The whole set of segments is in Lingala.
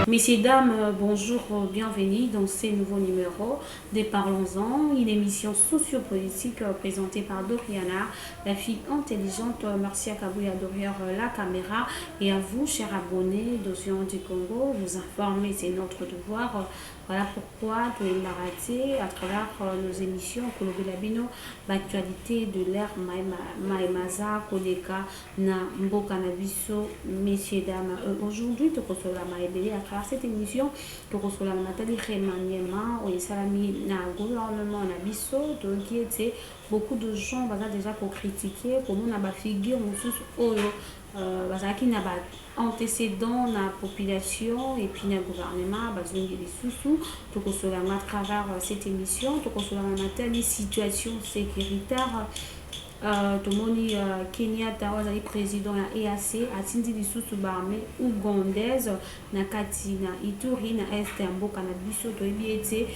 Messieurs, dames, bonjour, bienvenue dans ce nouveau numéro de Parlons-en, une émission sociopolitique présentée par Doriana, la fille intelligente. Merci à Kabouya derrière la caméra et à vous, chers abonnés d'Océan du Congo, vous informer, c'est notre devoir. Voilà pourquoi tu es raté à travers nos émissions Kolobelabino, l'actualité de l'ère Maïmaza, Koleka, na Mboka Nabiso, messieurs, dames. Aujourd'hui, tu reçois la Maïbélé à travers cette émission, tu reçois la Nathalie Remaniema, ou Salami, na gouvernement Nabiso, donc qui était beaucoup de gens déjà pour critiquer, pour nous, na figure, qui n'a pas antécédent la population et puis le gouvernement besoin de sous tout à travers cette émission tout la situation sécuritaire tout le monde Kenyatta le président de l'EAC a tindi lisusu barmé ougandaise na kati na Ituri na est ya mboka na biso toyebi ete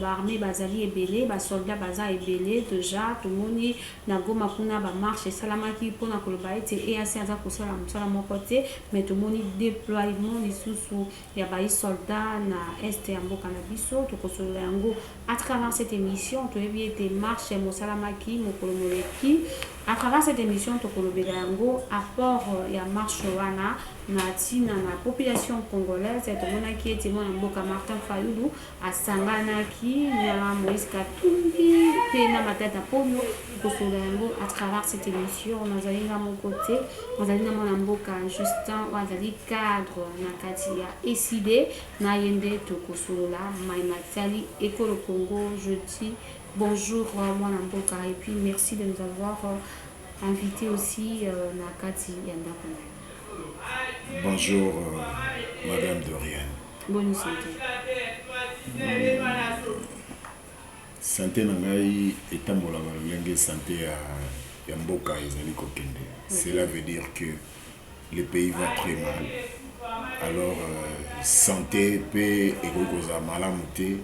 barmé bazali ebele ba soldat baza ebele déjà tout le monde na Goma kuna ba marche esalamaki mpona koloba ete EAC aza kosala mosala moko te mais tout le monde déploiement lisusu ya ba soldat na est ya mboka na biso tokosolola yango à travers cette émission toyebi ete marche mosalamaki mokolo moleki à travers cette émission tokolobela yango apport ya marche wana na tina na population congolaise tomonaki ete mwana mboka Martin Fayulu asanganaki na Moïse Katumbi pe na Matata Ponyo tokosolola yango à travers cette émission nazali na mon côté nazali na mwana mboka Justin wazali cadre na kati ya ECD na yende tokosolola Maïmatali École Congo. Je dis bonjour Mwana Mboka et puis merci de nous avoir invité aussi Nakati Yandakona. Bonjour Madame Dorian. Bonne santé. Santé nangai etambola balenge santé ya mboka ezali kokende. Cela veut dire que le pays va très mal. Alors santé pe ekokoza malamu te.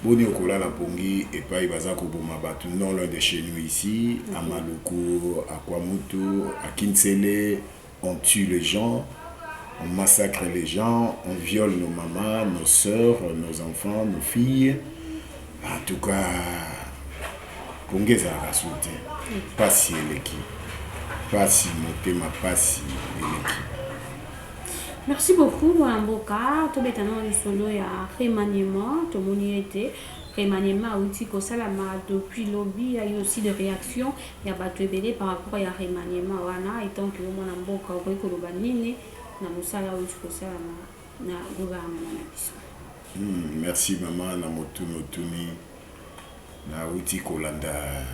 Boni okola la pongi et pas ibazako bomabatu non loin de chez nous ici, à Maluku, à Kwamutu, à Kinsele, on tue les gens, on massacre les gens, on viole nos mamans, nos sœurs, nos enfants, nos filles. En tout cas, Kongeza Rasute, pas si eleki, pas si motema, pas si eleki. Merci beaucoup, Mboka. Tout est dans le solo ya remaniement, tout le monde était remaniement outil ko salama depuis lobby, il y a eu aussi des réactions, il y a battu belé par rapport à remaniement wana étant que mon Mboka ko ko banini na musala outil ko salama na gouvernement na biso. Merci maman na motuno tuni na outil ko landa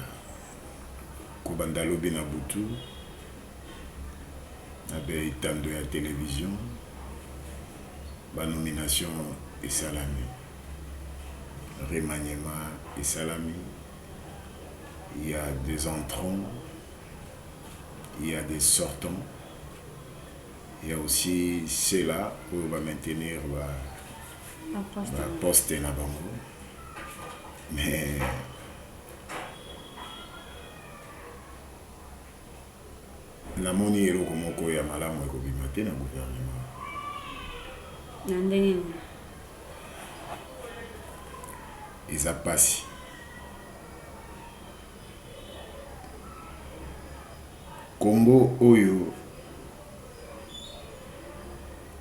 ko banda lobby na butu. Avec tant de la télévision, la nomination est salami, remaniement est salami, il y a des entrants, il y a des sortants, il y a aussi ceux-là pour maintenir la poste na bango. Mais la moni ero komoko ya malamu ekobima te na gouvernement. Nandeni. Eza pasi. Congo oyo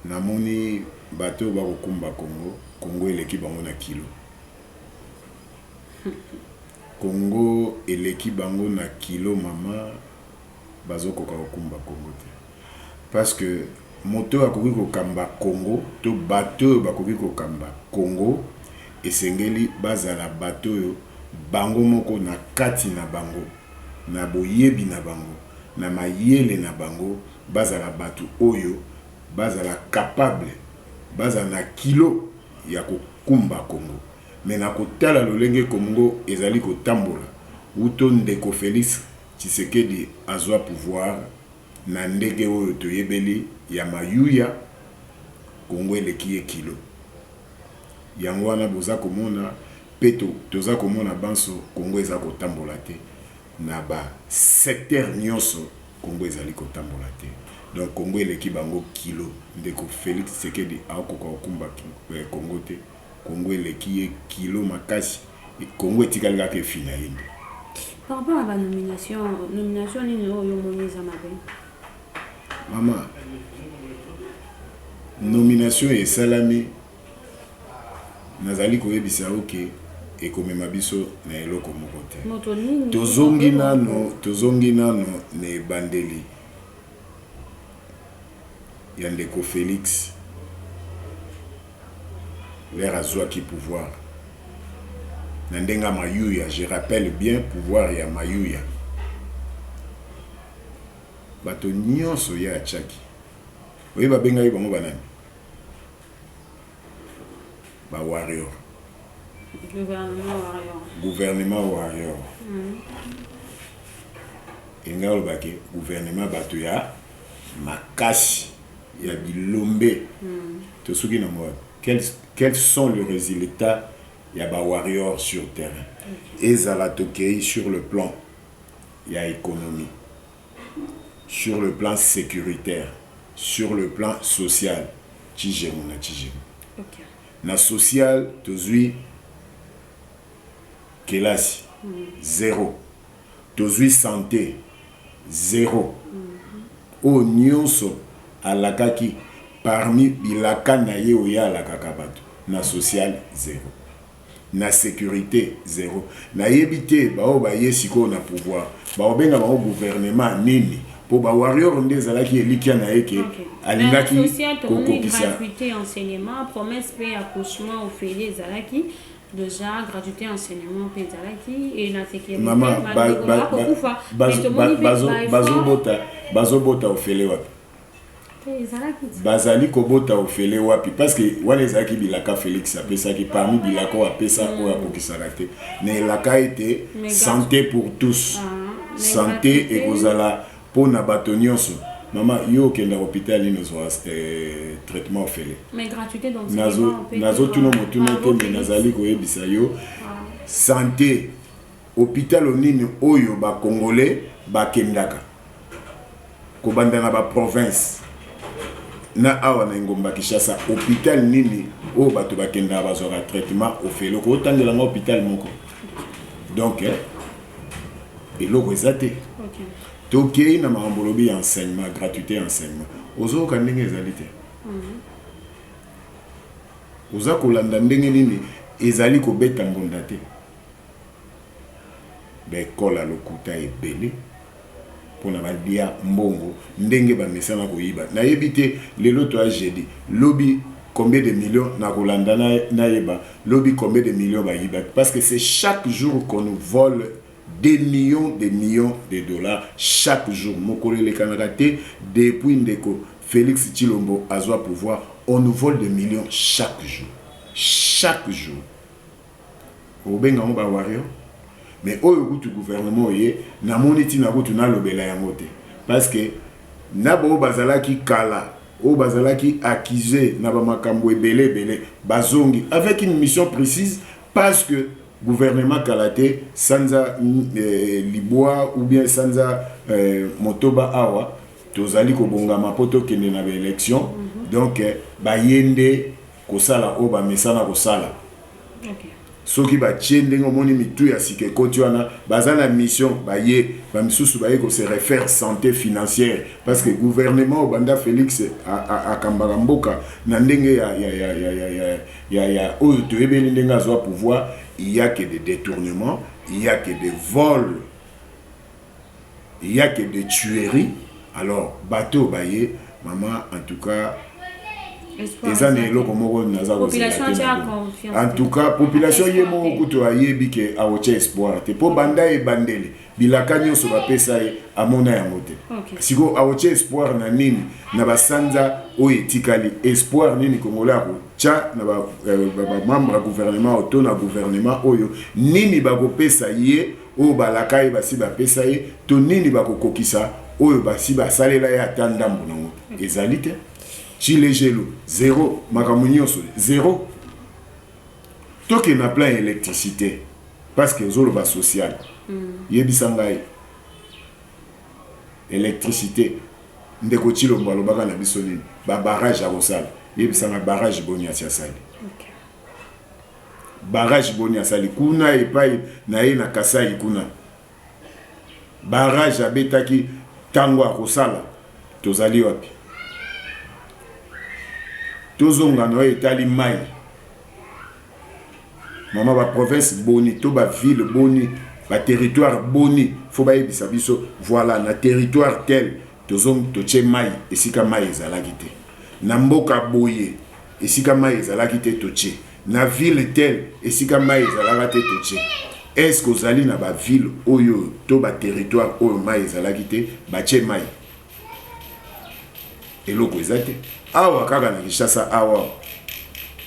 na moni bato bakokumba Congo eleki bango na kilo. Congo eleki bango na kilo mama. Bazoko kokumba Congo te parce que moto akoki kokamba Congo to bateau bakoki kokamba Congo esengeli bazala bateau bango moko na kati na bango na boyebi na bango na mayele na bango bazala batu oyo bazala capable bazala na kilo ya kokumba Congo mais na kotala lolenge Congo ezali kotambola uto ndeko Félix Tshisekedi azwa pouvoir na ndege oyo toyebeli ya mayuya Congo eleki kilo yango wana boza komona peto toza komona banso Congo eza kotambola te na ba secteur nyonso Congo ezali kotambola te donc Congo eleki bango kilo ndeko Félix Tshisekedi akoka okumba Congo te Congo eleki ye kilo makasi Congo etikali kaka efina ye nde. Par rapport à la nomination nini oyo moneza mabe mama nomination esalami nazali koyebisa oke ekomema biso na eloko moko te tozongi nano na ebandeli ya ndeko Félix l'air azwaki pouvoir na ndenga mayuya, je rappelle bien pouvoir ya mayuya bato nyonso ya achaki oye babengai bango banani ba warrior gouvernement warrior enga olobaki gouvernement bato ya makasi ya bilombe tosuki na moi quels sont les résultats ya ba warrior sur terrain ezala tokei sur le plan ya économie, sur le plan sécuritaire, sur le plan social tijemu na tijemu. Na social tozui kelasi zéro, tozui santé zéro. O nyonso alakaki parmi bilaka na ye oya alakaka bato na social zéro, na sécurité zéro. Na yebite bao ba yesiko na pouvoir bao benga bao gouvernement nini po ba warrior nde zalaki elikia na yeke alingaki kokokisa gratuité enseignement promesse pe accouchement au félé zalaki déjà gratuité enseignement pe zalaki et na sécurité mama bazobota au félé wapi bazali kobota au félé wapi parce que wana ezalaki bilaka Félix apesaki parmi bilaka oyo apesa oyo akokisaka te na elaka ete santé pour tous santé ekozala mpona bato nyonso mama yo okenda hôpital ino ozwa traitement ofele mais gratuité donc nazotuna motuna te me nazali koyebisa yo santé hôpital onini oyo bakongolais bakendaka kobanda na baprovince na awa na ngomba Kinshasa hôpital nini oyo bato bakendaka bazwaka traitement ofele okotangelanga hôpital moko donc eloko eza te tokei na makambo lobi ya enseignement gratuité enseignement ozoyoka ndenge ezali te oza kolanda ndenge nini ezali kobeta ngonda te bekola lokuta ebele mpona balia mbongo ndenge bamesana koyiba nayebi te lelo to jeudi lobi combien de millions na kolanda nayeba lobi combien de millions bayiba parce que c'est chaque jour qu'on nous vole des millions de dollars chaque jour. Mokole le Canada depuis ndeko Félix Tshilombo azwa pouvoir, on nous vole des millions chaque jour. Chaque jour. Obenga mo ba wario. Mais oyo kutu gouvernement ye na moniti na kutu na lobela ya mote. Parce que na bo bazalaki kala, o bazalaki accusé na ba makambo ebele bazongi avec une mission précise parce que gouvernement Kalate sanza liboa ou bien sanza motoba awa tozali kobonga mapoto kende na élection donc bayende kosala o ba mesana kosala soki ba tiende ngomoni mitu ya sike koti wana bazana mission baye ba misusu baye ko se refaire santé financière parce que gouvernement banda Félix a kambaka mboka na ndenge ya oyo toyebeli ndenge azwa pouvoir. Il n'y a que des détournements, il n'y a que des vols, il n'y a que des tueries. Alors, bateau, baye, maman, en tout cas, en tout cas, population yé mon kuto aye bike awoche espoir. Te po banda e bandele. Bilaka nyonso ba pesa e amona ya mote. Siko awoche espoir na nini na basanza o etikali espoir nini kongola ko cha na ba membre gouvernement auto na gouvernement oyo nini ba ko pesa ye o balaka e basi ba pesa ye to nini ba ko kokisa oyo basi ba salela ya tandambu nango. Ezalite Chile gelo, zéro. Makamunioso, zéro. Tout qui n'a plein électricité. Parce que zolo va social. Yebisangai. Électricité. ndeko Chilombo alobaka na biso nini ba barrage à Rosal yebisanga barrage boni asali barrage boni asali kuna epai na ye na Kasai kuna barrage abetaki tango akosala tozali wapi tozonga no etali mai mama ba province boni to ba ville boni ba territoire boni faut ba yebisa biso voilà na territoire tel tozong toche mai esika mai ezalaki te na mboka boye esika mai ezalaki te toche na ville tel esika mai ezalaka te toche est-ce que ozali na ba ville oyo to ba territoire oyo mai ezalaki te bache mai eloko ezate awa kaka na Kinshasa awa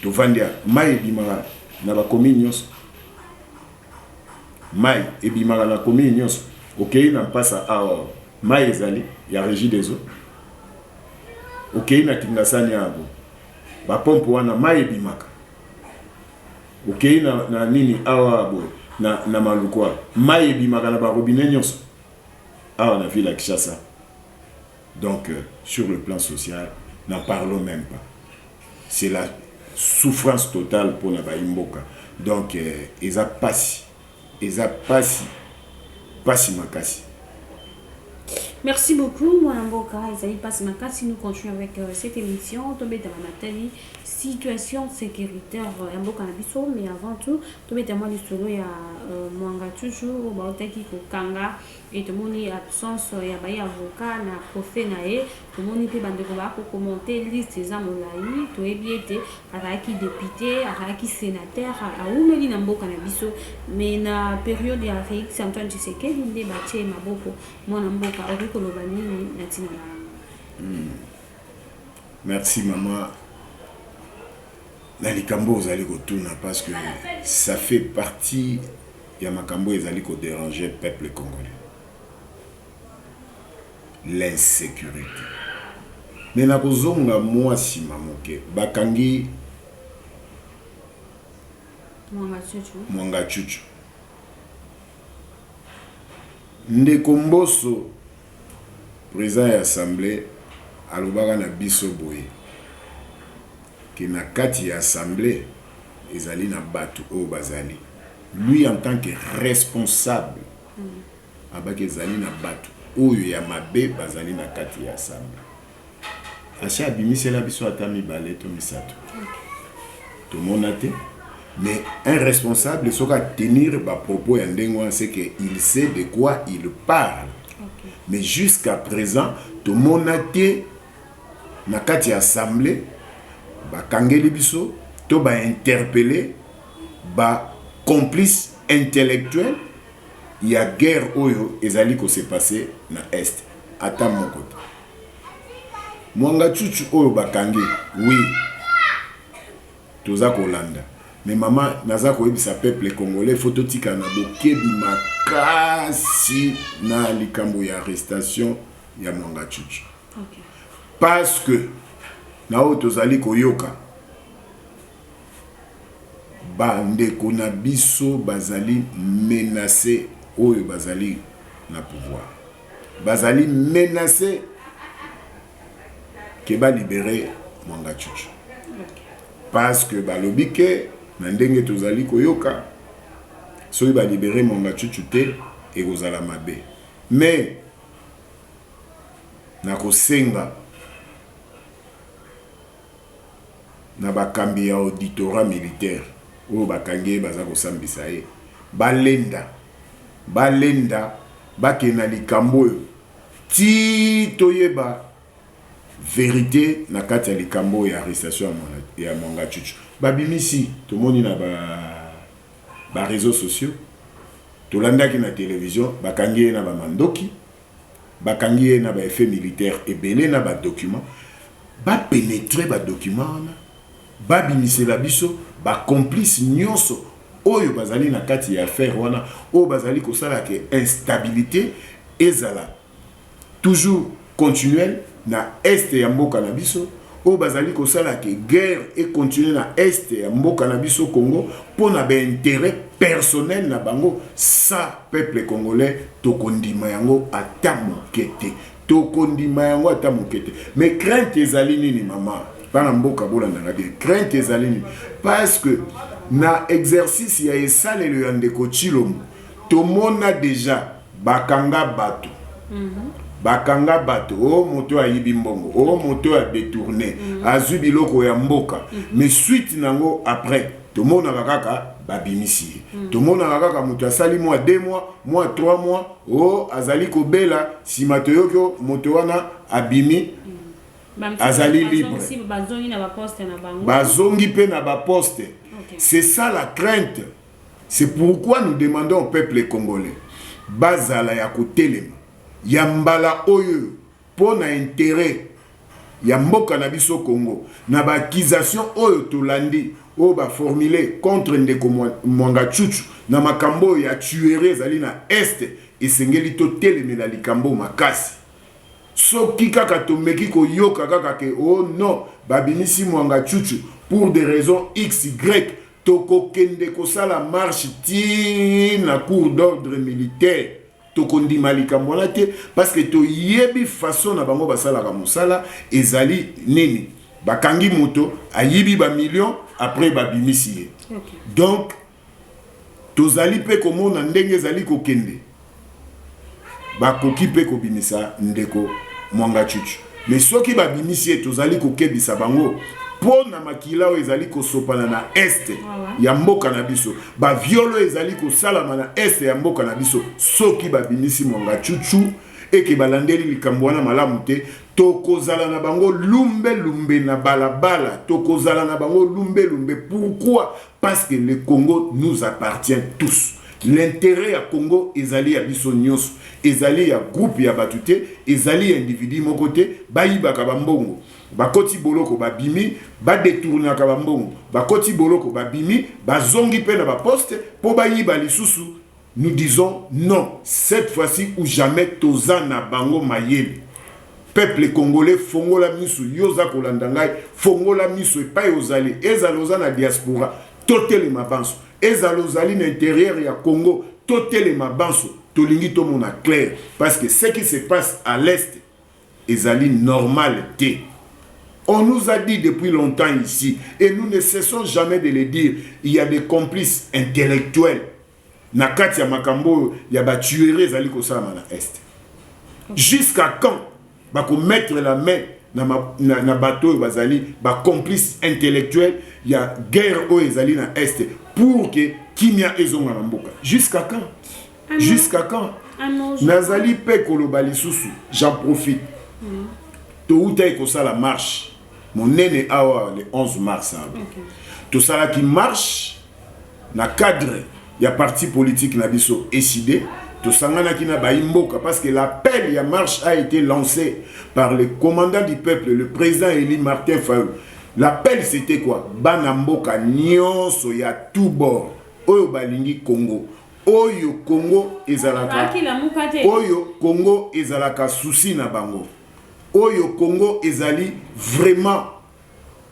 tovandia mai ebimaka na ba commune nyonso mai ebimaka na commune nyonso okei na mpasa awa mai ezali ya régie des eaux okei na Kingasani abo ba pompe wana mai ebimaka okei na nini awa abo na Malukwa mai ebimaka na ba robinet nyonso awa na ville ya Kinshasa. Donc sur le plan social n'en parlons même pas, c'est la souffrance totale pour la Baimboka. Donc eza pasi makasi. Merci beaucoup, mon Mboka. Nous continuons avec cette émission. Tombé dans la Nathalie, situation sécuritaire Mboka Nabiso, mais avant tout, tombé dans le solo, il y a Mwanga toujours, Baoteki Kanga, et tout le monde est absence, il y a des avocats, na profé nae, tout le monde est bande pour commenter liste des amolaï, tout est bien été, avec qui député, avec qui sénateur, à où Meli Mboka Nabiso, mais na période de Félix Antoine Tshisekedi, il débattait Maboko, mon Mboka. Merci maman. Na likambo ozali kotuna parce que ça fait partie ya makambo ezali ko déranger le peuple congolais. L'insécurité. Mais na kozonga mwasi mamoke bakangi Mwanga Chuchu. Ndeko Mboso président de l'Assemblée alobaka na biso boye que na kati ya assemblée ezali na batu o bazali lui en tant que responsable abaki ezali na batu oyo ya mabe bazali na kati ya assemblée acha abimisela biso ata mibale to misato to monate mais un responsable soka tenir ba propos ya ndengwa c'est que il sait de quoi il parle. Mais jusqu'à présent, tout le monde a été dans la assemblée, ba kangeli biso, to ba interpellé, ba complice intellectuel. Il y a guerre oyo ezali ko se passé na est. Ata mon côté. Mwanga Chuchu oyo ba kangi, oui. Toza Kolanda. Mais maman, naza ko yebisa peuple congolais phototika na bokebi makasi na likambo ya arrestation ya Mwanga Chuchu. Okay. Parce que na o tozali koyoka bandeko na biso bazali menacé oyo bazali na pouvoir. Bazali menacé que ba libérer Mwanga Chuchu. Okay. Parce que balobi ke na ndenge tozali koyoka soki ba libérer Mwanga Chuchu te et kozala mabe. Mais na kosenga na bakambi ya auditorat militaire oyo bakangi baza kosambisa ye balenda bakena likambo oyo ti toyeba vérité na kati ya likambo ya arrestation ya Mwanga Chuchu. Babimisi tomoni na ba réseaux sociaux tolandaki na télévision bakangi na ba mandoki bakangi na ba effet militaire ebele na ba document ba pénétrer ba document ba bimisela biso ba complice nyonso oyo bazali na kati ya affaire wana o bazali kosala ke instabilité ezala toujours continuelle na est ya mboka na biso o bazali kosala ke guerre et continuer na est ya mboka na biso Congo pour na ba intérêt personnel na bango sa peuple congolais to kondima yango ata mokete tokondima yango ata mokete. Mais crainte ezali nini mama bana mboka bolandanga bien crainte ezali nini parce que na exercice ya esalelo ya ndeko Tshilombo tomona déjà bakanga bato bakanga bato o moto ayibi mbongo o moto a détourné azwi biloko ya mboka mais suite nango après tomona kaka babimisi tomona kaka moto asali mois 2 mois mois 3 mois o azali kobela sima toyoko moto wana abimi azali libre bazongi pe na ba poste. C'est ça la crainte. C'est pourquoi nous demandons au peuple congolais bazala ya kotelema ya mbala oyo pona intérêt ya mboka na biso Congo na ba accusation oyo tolandi o ba formuler contre ndeko Mwanga Chuchu na makambo ya tuerie zali na este esengeli to telemela likambo makasi soki kaka tomeki koyoka kaka ke oh non babimisi Mwanga Chuchu pour des raisons XY toko kende kosala marche ti na cour d'ordre militaire tokondima likambo wana te parce que to yebi façon na bango basala ka mosala ezali nini bakangi moto ayibi ba millions après babimisi ye. Donc tozali pe komona ndenge ezali kokende bakoki pe kobimisa ndeko Mwanga Chuchu mais soki babimisi ye tozali kokebisa bango pona makila o ezali kosopana na este ya mboka na biso ba violo ezali kosalama na este ya mboka na biso soki babimisi Mwanga Chuchu eke balandeli likambo wana malamu te tokozala na bango lumbe lumbe na balabala tokozala na bango lumbe lumbe. Pourquoi? Parce que le Congo nous appartient tous. L'intérêt ya Congo ezali ya biso nyonso ezali ya groupe ya batute ezali ya individu moko te bayibaka bambongo bakoti boloko babimi ba détourner ka bambongo bakoti boloko babimi bazongi pe na ba poste po bayiba lisusu. Nous disons non, cette fois-ci ou jamais tozana bango mayele. Peuple congolais fongola misu yoza kolandangai fongola misu epai ozali ezalozana diaspora totele mabanso ezalozali na intérieur ya Congo totele mabanso tolingi to mona clair parce que ce qui se passe à l'est ezali normal te. On nous a dit depuis longtemps ici et nous ne cessons jamais de le dire, il y a des complices intellectuels na kati ya makambo ya ba tuerie ezali kosala na est. Jusqu'à quand bako mettre la main na bateau bazali ba complice intellectuel ya guerre o ezali na est pour que kimia ezonga na mboka? Jusqu'à quand? Jusqu'à quand? Nazali pe koloba lisusu, j'en profite. Touta ekosala marche mon nene awa le 11 mars tout ça là qui marche na cadre ya parti politique na biso décidé tout ça qui na baimboka parce que l'appel ya marche a été lancé par le commandant du peuple le président Élie Martin Fayulu. L'appel c'était quoi? Bana mboka nyonso ya tout bord oyo balingi Congo oyo Congo ezalaka oyo Congo ezalaka souci na bango oyo Congo ezali vraiment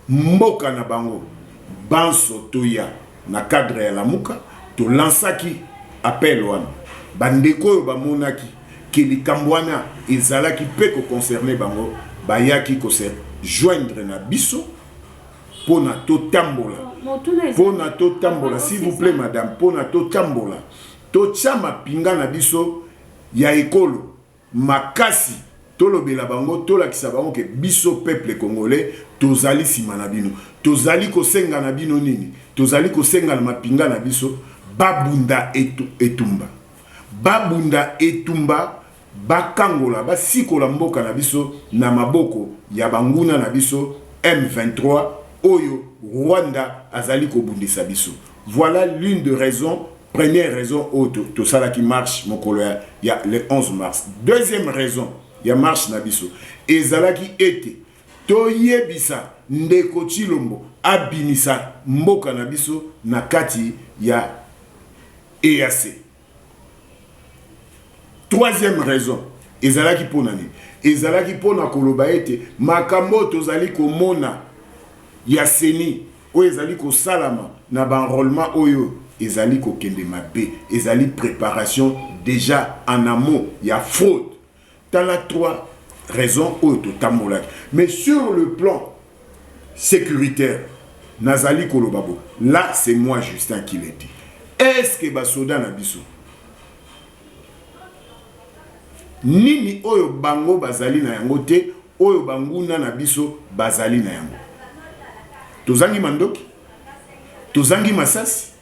mboka na bango banso toya na cadre ya lamuka to lansaki appel wana bandeko oyo bamonaki ke likambo wana ezalaki pe ko concerner bango bayaki ko se joindre na biso pona to tambola s'il vous plaît madame pona to tambola to chama pinga na biso ya ekolo makasi tolobela bango tolakisa bango ke biso peuple congolais tozali sima na bino tozali kosenga na bino nini tozali kosenga na mapinga na biso babunda etumba bakangola basikola mboka na biso na maboko ya banguna na biso M23 oyo Rwanda azali kobundisa biso. Voilà l'une des raisons, première raison tout ça là qui marche mokolo ya le 11 mars. Deuxième raison ya marche na biso ezalaki ete toyebisa ndeko Tshilombo abinisa mboka na biso na kati ya EAC. Troisième raison ezalaki pona ni ezalaki pona koloba ete makambo tozali komona ya seni oyo ezali kosalama na banrôlement oyo ezali kokende mabe ezali préparation déjà en amont ya fraude. Tala 3 raison auto tambolaki. Mais sur le plan sécuritaire, Nazali Kolobabo, là c'est moi Justin qui l'ai dit. Est-ce que basoda na biso nini oyo bango bazali na yango te, oyo banguna na biso bazali na yango? Tozangi mandoki, tozangi masasi.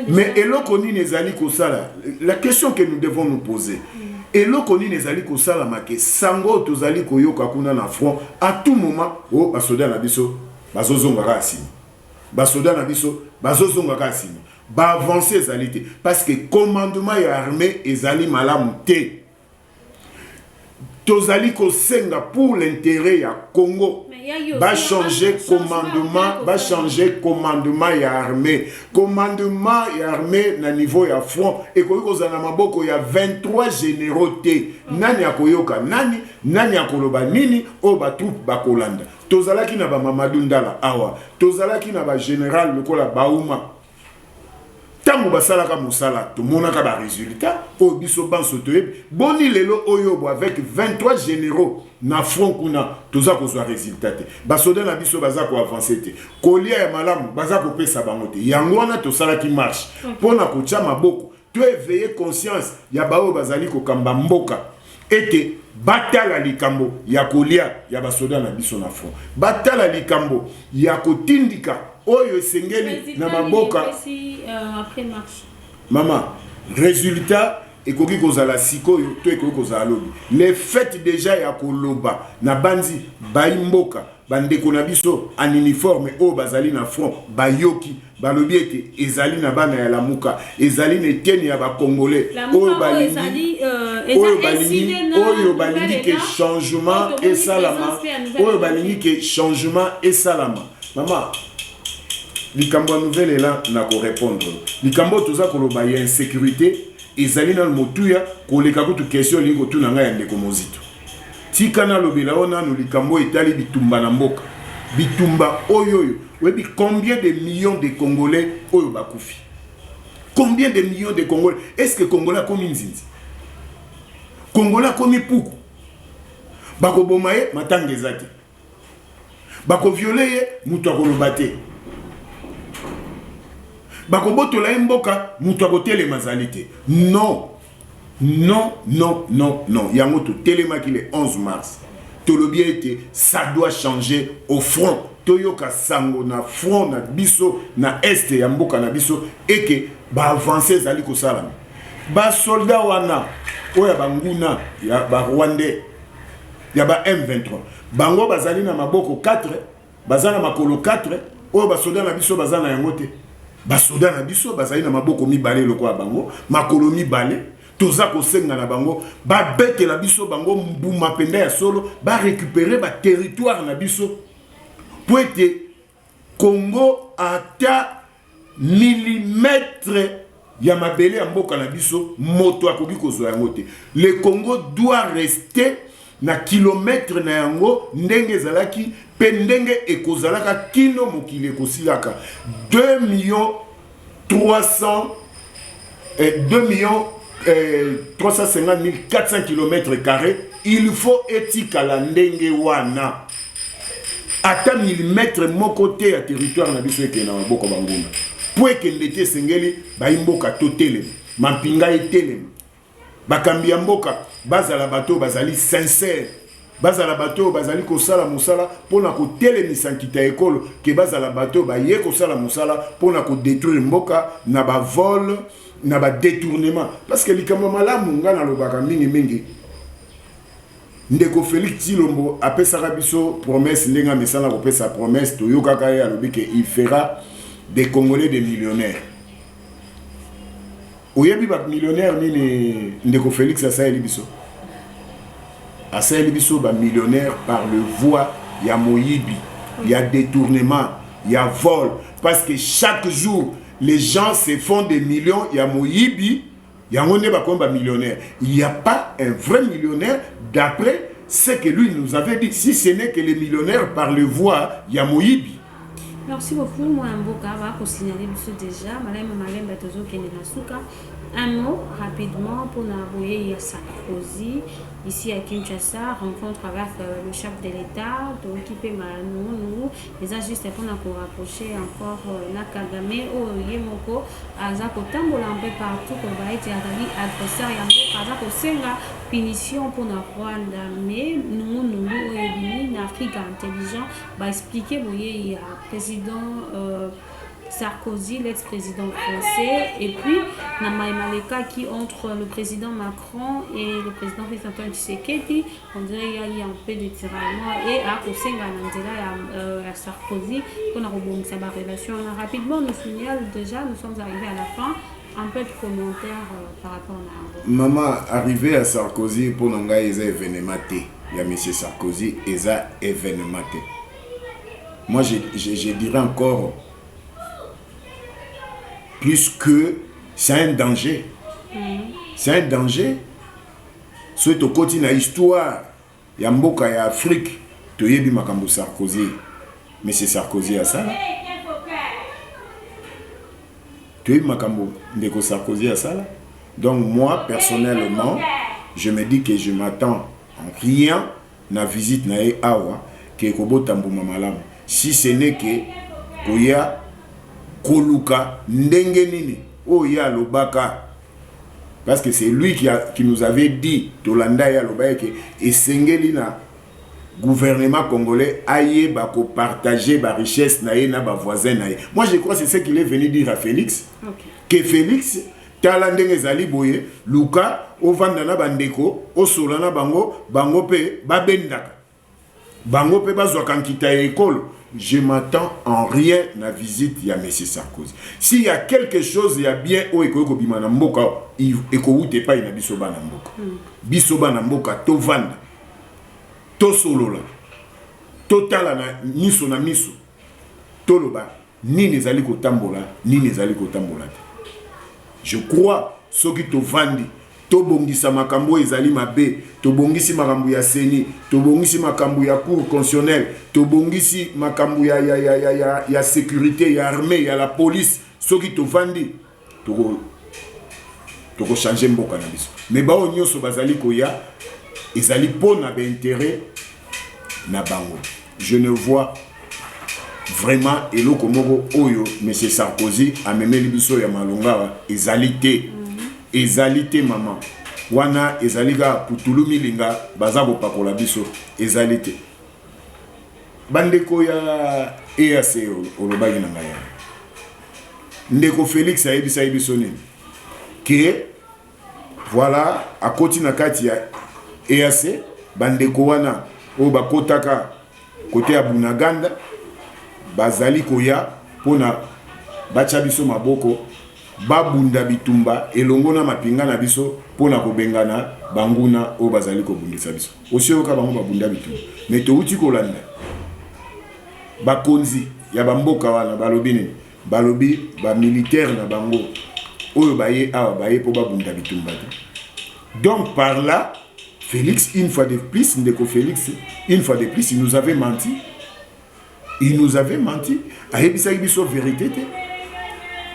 Mais eloko nini ezali kosala, la question que nous devons nous poser, eloko nini ezali kosala make sango tozali koyoka kuna na front à tout moment, oh basoda na biso bazozonga asini, basoda na biso bazozonga asini, ba avancer ezali te parce que commandement ya armée ezali malamu te. Tozali kosenga pour l'intérêt ya Congo va changer commandement ya armée. Commandement ya armée na niveau ya front et kozana maboko ya 23 généraux te. Nani akoyoka nani akoloba nini o ba troupe bakolanda. Tozalaki na ba Mamadou Ndala awa, tozalaki na ba général lokola Bauma. Tango basalaka musala to monaka ba résultat o biso banso toyebi boni lelo oyobo avec 23 généraux na front kuna toza ko so résultat te basoda na biso baza ko avancer te kolia ya malamu baza ko pesa bango te yango wana to sala ki marche pona ko tia maboko to éveiller conscience ya bao bazali ko kamba mboka ete batala likambo ya kolia ya basoda na biso na front batala likambo ya kotindika oyo sengeli na maboka après marche. Maman, résultat ekoki kozala sikoyo to ekoki kozala lobi. Les fêtes déjà ya koloba na banzi baimboka bandeko na biso en uniforme o bazali na front bayoki balobi ete ezali na bana ya lamuka ezali na eteni ya ba congolais oyo balingi ke changement et salama oyo balingi ke changement et salama. Maman, likambo nouvelle là na ko répondre likambo toza koloba ya insécurité ezali na motuya koleka kutu question lingo tuna nga ya ndeko mozito tika na lobela ona no likambo etali bitumba na mboka bitumba oyo webi combien de millions de Congolais oyo bakufi, combien de millions de Congolais? Est-ce que Congolais komi nzinzi, Congolais komi puku bako bomaye matangezate bako violer mutu akoloba te bakobotola mboka mutu akotele mazalite. Non, non, non, non, non. Yango to telemaki le 11 mars. Tolobi ete ça doit changer au front. Toyoka sango na front na biso na est ya mboka na biso et que ba avancer zali ko sala. Ba soldat wana oya banguna ya ba Rwandais ya ba M23. Bango bazali na maboko 4, bazana makolo 4, oya ba soldat na biso bazana yango te. Basoda na biso bazali na maboko mibale lokwa bango makolo mibale toza kosenga na bango ba bete la biso bango mbuma penda ya solo ba récupérer ba territoire na biso pour être Congo ata millimètre ya mabele ya mboka na biso moto akoki kozwa yango te. Le Congo doit rester na kilomètre na yango ndenge zalaki pendenge ekozalaka kino mokili ekosilaka 2 millions 350 400 km². Il faut etikala ndenge wana ata millimètre moko te ya territoire na biso eke na maboko banguna po ekende te sengeli baimboka totelema mampinga etelema bakambi ya mboka bazala bato bazali sincère bazala bato bazali kosala musala pona ko telemisa nkita ekolo ke bazala bato baye kosala musala pona ko détruire mboka na ba vol na ba détournement parce que likambo malamu ngana lobaka mingi ndeko Félix Tshilombo apesaka biso promesse ndenga mesana ko pesa promesse toyokaka ya lobi ke il fera des Congolais des millionnaires. Oyebi ba millionnaire nini ndeko Félix asali biso asali biso ba millionnaire par le voie ya moyibi, ya détournement, ya vol parce que chaque jour les gens se font des millions ya moyibi ya ngone ba komba millionnaire. Il n'y a pas un vrai millionnaire d'après ce que lui nous avait dit, si ce n'est que les millionnaires par le voie ya moyibi. Merci beaucoup. Moi, un beau cas, pour signaler déjà. Madame Batozo Kenenasuka. Un mot rapidement pour envoyer Sarkozy ici à Kinshasa, rencontre avec le chef de l'État, donc qui peut nous, les juste pour nous rapprocher encore Nakagame ou Yemoko, Azako Tambola un peu partout pour être adversaire Yambo, Azako Senga, punition pour la Rwanda, mais nous, l'Afrique intelligent, va expliquer, vous voyez, il y a président. Sarkozy, l'ex-président français, et puis Namaïmaleka qui entre le président Macron et le président Félix-Antoine Tshisekedi, on dirait qu'il y a un peu de tiraillement et à Kosenga Nandela à Sarkozy qu'on a rebondi sa relation. Rapidement, nous signale déjà, nous sommes arrivés à la fin. Un peu de commentaires par rapport à Maman, arrivé à Sarkozy, pour nous, il y a événement. Il y a M. Sarkozy, il y a événement. Moi, je dirais encore plus que c'est un danger. C'est un danger. Soit au côté de l'histoire, il y a Mboka et Afrique, tu y as vu Sarkozy. Mais c'est Sarkozy à ça. Tu as vu Sarkozy à ça. Donc moi, personnellement, je me dis que je m'attends en rien à la visite de Awa, que Kobo Tambouma Malam. Si ce n'est que Koya Koluka ndenge nini oya lobaka, parce que c'est lui qui nous avait dit Tolanda ya lobaka que esengeli na gouvernement congolais aye ba ko partager ba richesse na ye na ba voisin na ye. Moi je crois que c'est ce qu'il est venu dire à Félix. Okay. Que Félix tala ndenge zali boye luka ovanda na bandeko osola na bango pe babendaka bango pe bazwa kankita école. Je m'attends en rien à la visite de M. Sarkozy. S'il y a quelque chose, il y a bien au Eko Bimana Mboka, Eko Ute pa ina bisoba na mboka. Bisoba na mboka, to vanda, to solola, to tala na miso na miso, to loba, ni nezali ko tambola, ni nezali ko tambola. Je crois, ceux qui to vandi, to bongisa makambo ezali mabe, to bongisi makambo ya seni, to bongisi makambo ya cour constitutionnelle, to bongisi makambo ya sécurité, ya armée, ya la police, ceux qui to vandi, to ko changer mboka na biso. Mais ba onyoso bazali koya, ezali pona ba intérêt na bango. Je ne vois vraiment eloko moko oyo M. Sarkozy a memeli biso ya malonga ezalité. Ezalité maman wana ezalika putulu milinga bazabo pakola biso ezalité bandeko ya EAC olobaki na ngaya ndeko Félix ayebisa biso nini que voilà akoti na kati ya EAC bandeko wana o bakotaka côté ya Bunaganda bazali koya pona bacha biso maboko babunda bitumba elongo na mapinga na biso pona kobengana banguna o bazali ko bundisa biso osio ka bango babunda bitumba mais to uti kolanda bakonzi ya bamboka wana balobi ni balobi ba militaire na bango oyo baye awa baye po babunda bitumba. Donc par là Félix une fois de plus ndeko Félix une fois de plus il nous avait menti ayebisa biso vérité te.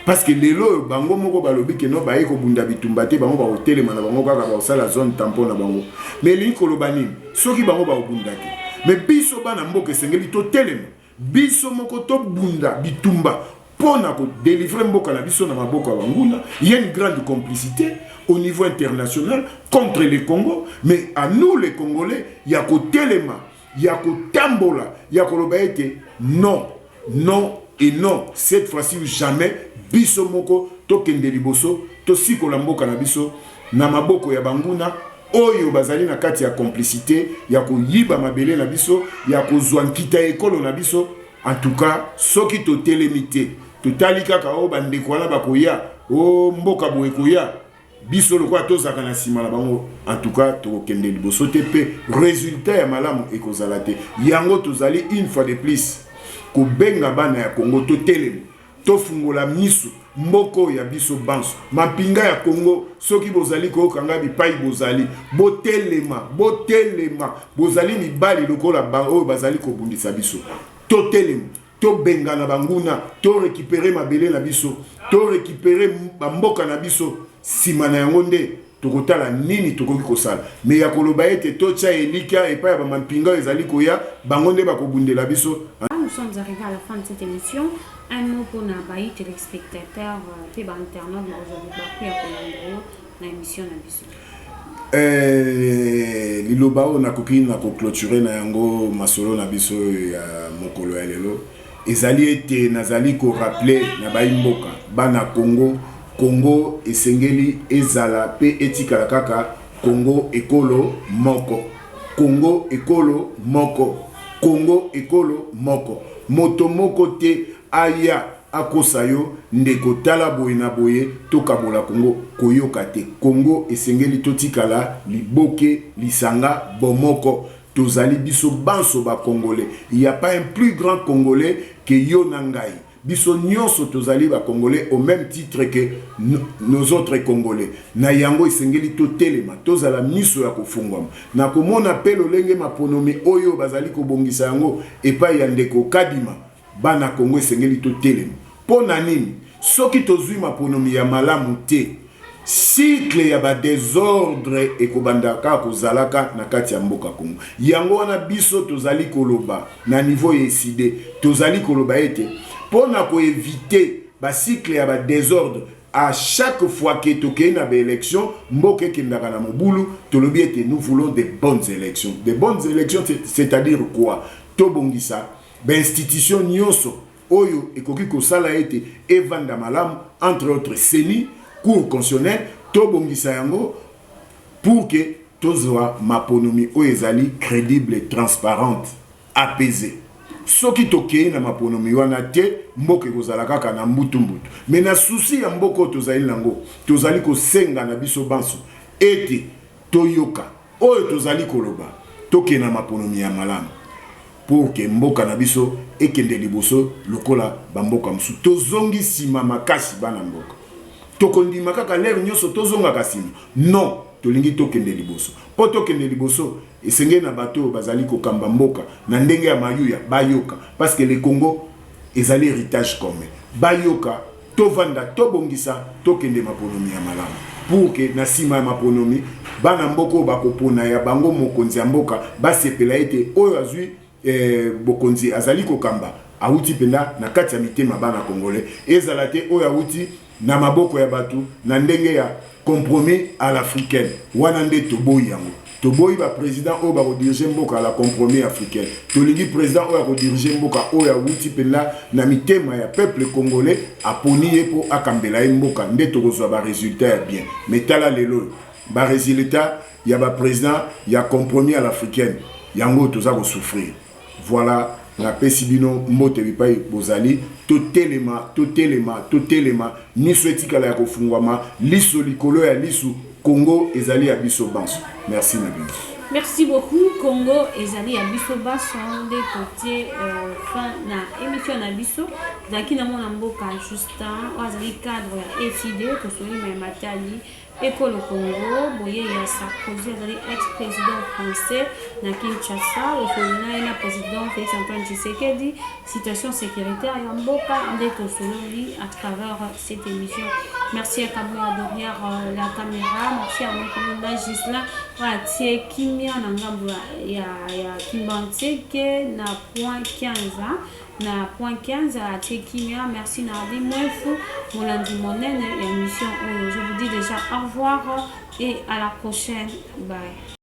Parce que les lois, bango moko balobi que non baye ko bunda bitumba te bango ba hotel mana bango kaka ba sala zone tampon na bango. Mais li ko lobani soki bango ba bunda te. Mais biso bana mboka sengeli to telema. Biso moko to bunda bitumba pona ko délivrer mboka na biso na maboko banguna. Il y a une grande complicité au niveau international contre le Congo, mais à nous les Congolais, il y a ko telema, il y a ko tambola, il y a ko lobaete non, non et non, cette fois-ci ou jamais. Biso moko to kende liboso to sikola mboka na biso na maboko ya banguna oyo bazali na kati ya complicité ya ko yiba mabele na biso ya ko zwankita ekolo na biso. En tout cas soki to telemité to talika ka o bandeko wana bakoya o mboka boye koya biso lokwa to zaka na sima na bango. En tout cas to kende liboso te pe résultat ya malamu ekozala te yango tozali une fois de plus ko benga bana ya Congo to telemi tofungola miso mboko ya biso banso mapinga ya Congo soki bozali ko kanga bipai bozali botelema bozali mibali lokola bango bazali ko bundisa biso totelema to bengana banguna, to récupérer mabele na biso, to récupérer bamboka na biso, simana yango nde tokotala nini tokoki kosala. Mais ya koloba ete to tia elika epa ya bamampinga ezali koya bango nde bakobundela biso. Nous sommes arrivés à la fin de cette émission. Un mot pour Nabaï, téléspectateurs, puis internautes, nous avons bakou ya kolandeo na émission na biso. Liloba o nakoki na ko clôturer na yango masolo na biso ya mokolo ya lelo. Ezali ete nazali ko rappeler na baimboka bana Congo esengeli ezala pe etikala kaka Congo ekolo moko. Congo ekolo moko. Congo ekolo moko. Moto moko te aya akosayo ndeko tala boye na boye tokabola Congo koyoka te. Congo esengeli totikala liboke lisanga bomoko. Tozali biso banso ba Congolais. Il n'y a pas un plus grand Congolais que Yonangai. Biso nyonso tozali ba Congolais au même titre que nos autres Congolais. Na yango esengeli to telema tozala miso ya kofungwama. Na komona pelo lenge maponomi oyo bazali kobongisa yango epai ya ndeko Kadima bana Congo esengeli to telema. Pona nini soki tozwi maponomi ya malamu te cycle ya ba désordre ekobandaka kozalaka na kati ya mboka Congo. Yango wana biso tozali koloba na niveau eside tozali koloba ete pour éviter ba cycle ya ba désordre à chaque fois que toke na ba élection mboke kendaka na mobulu tolobi ete nous voulons des bonnes élections. Des bonnes élections c'est-à-dire quoi? Tobongisa ba institution nyonso oyo ekoki kosala ete evanda malamu entre autres CENI cour constitutionnelle tobongisa yango pour que tozwa maponomi oyo ezali crédible et transparente apaisée. Soki tokei na maponomi wana te mboke kozala kaka na mbutu. Mais na souci ya mboko tozali nango tozali kosenga na biso banso ete toyoka oyo tozali koloba toke na maponomi ya malamu pour que mboka na biso ekende liboso lokola bamboka musu tozongi sima makasi bana mboka tokondima kaka lere nyonso tozonga kasima non tolingi tokende liboso po tokende liboso esenge na bato bazali kokamba mboka na ndenge ya mayuya bayoka parce que le Congo ezali héritage commun bayoka tovanda tobongisa tokende maponomi ya malamu pour que na sima ya maponomi bana mboko bakopona ya bango mokonzi ya mboka basepela ete oyo azwi bokonzi azali kokamba auti penda na kati ya mitema bana Congolais ezala te oyo auti na maboko ya batu na ndenge ya compromis à l'africaine wana nde toboyi yango toboyi ba président oyo bako diriger mboka à la compromis africaine tolingi président oyo ako diriger mboka oyo auti penda na mitema ya peuple congolais aponi ye po akambela ye mboka nde tokozwa ba résultat ya bien mais tala lelo ba résultat ya ba président ya compromis à l'africaine yango toza ko souffrir. Voilà la pesibino mbote bipai bozali totelema ni souetika la kofungwama liso likolo ya lisu Congo ezali ya biso banso. Merci Nabi. Merci beaucoup Congo ezali ya biso banso de côté fin na émission na biso zaki na mona mboka Justin azali cadre ya FID to soli matali École Congo, Boye ya Sarkozy, ex-président français, na Kinshasa, le président président Félix Antoine Tshisekedi, situation sécuritaire et en Mboka, Ndeko Sololi à travers cette émission. Merci à Kabouya derrière la caméra, merci à mon commandant Gislain, à Tie Kimia Nangambo ya Kimbanteke, na point 15 na point 15 à Tekimia. Merci Nardi Mouefou pour l'Andimonen et l'émission. Je vous dis déjà au revoir et à la prochaine. Bye.